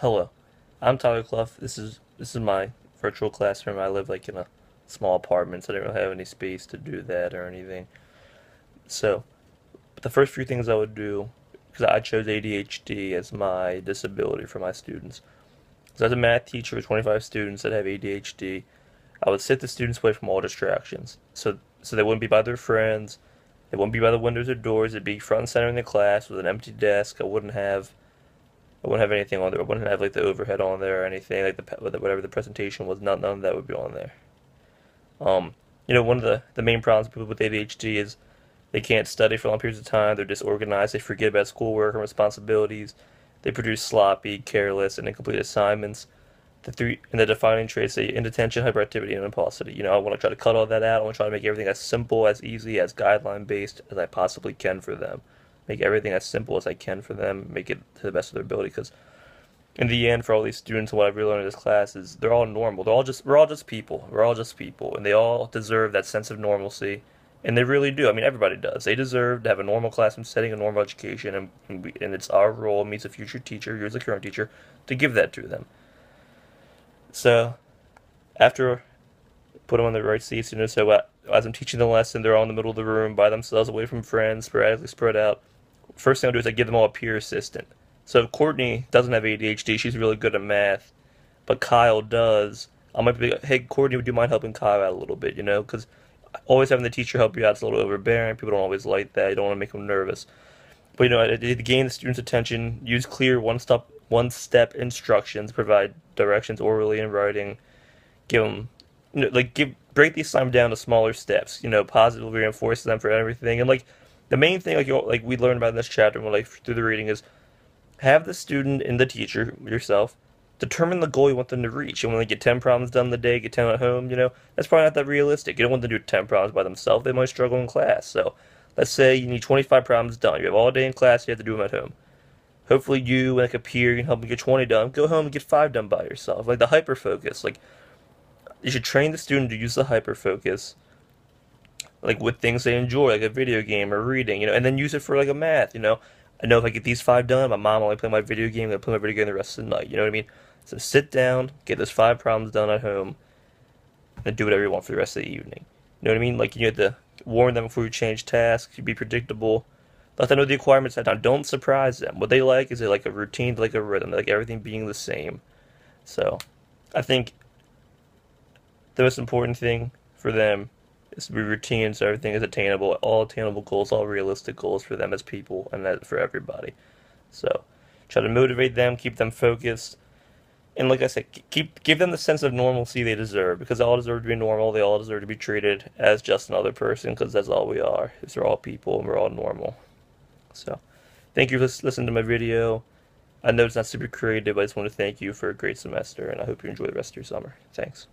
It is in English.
Hello, I'm Tyler Clough. This is my virtual classroom. I live like in a small apartment, so I didn't really have any space to do that or anything. So, the first few things I would do, because I chose ADHD as my disability for my students. So as a math teacher with 25 students that have ADHD, I would sit the students away from all distractions. So they wouldn't be by their friends, they wouldn't be by the windows or doors. They'd be front and center in the class with an empty desk. I wouldn't have anything on there. I wouldn't have like the overhead on there or anything like whatever the presentation was. None of that would be on there. Um, one of the main problems with people with ADHD is they can't study for long periods of time. They're disorganized. They forget about schoolwork and responsibilities. They produce sloppy, careless, and incomplete assignments. The defining traits say inattention, hyperactivity, and impulsivity. I want to try to cut all that out. I want to try to make everything as simple, as easy, as guideline based as I possibly can for them. Make everything as simple as I can for them. Make it to the best of their ability. Because in the end, for all these students, what I've really learned in this class is they're all normal. We're all just people. We're all just people, and they all deserve that sense of normalcy, and they really do. I mean, everybody does. They deserve to have a normal classroom setting, a normal education, and it's our role, me as a future teacher, you as a current teacher, to give that to them. So after put them on the right seats, so as I'm teaching the lesson, they're all in the middle of the room by themselves, away from friends, sporadically spread out. First thing I do is I give them all a peer assistant. So Courtney doesn't have ADHD. She's really good at math, but Kyle does. I might be like, hey, Courtney, would you mind helping Kyle out a little bit? Because always having the teacher help you out is a little overbearing. People don't always like that. You don't want to make them nervous. But to gain the student's attention, use clear one step instructions, provide directions orally in writing, give them, break the assignment down to smaller steps. Positively reinforce them for everything, and the main thing, like we learned about in this chapter, through the reading, is have the student and the teacher yourself determine the goal you want them to reach. You want to get 10 problems done in the day, get 10 at home. That's probably not that realistic. You don't want them to do 10 problems by themselves. They might struggle in class. So let's say you need 25 problems done. You have all day in class. You have to do them at home. Hopefully you, like a peer, can help them get 20 done. Go home and get 5 done by yourself. Like the hyper focus. Like you should train the student to use the hyper focus like with things they enjoy, like a video game or reading, and then use it for like a math. I know if I get these 5 done, my mom will only play my video game, I'm gonna play my video game the rest of the night. You know what I mean? So sit down, get those 5 problems done at home, and do whatever you want for the rest of the evening. You know what I mean? Like you have to warn them before you change tasks, you be predictable. Let them know the requirements ahead of time. Don't surprise them. What they like is they like a routine, they like a rhythm, they like everything being the same. So I think the most important thing for them is to be routine so everything is attainable, all attainable goals, all realistic goals for them as people and that for everybody. So try to motivate them, keep them focused, and like I said, give them the sense of normalcy they deserve because they all deserve to be normal. They all deserve to be treated as just another person because that's all we are. Is we're all people and we're all normal. So thank you for listening to my video. I know it's not super creative, but I just want to thank you for a great semester, and I hope you enjoy the rest of your summer. Thanks.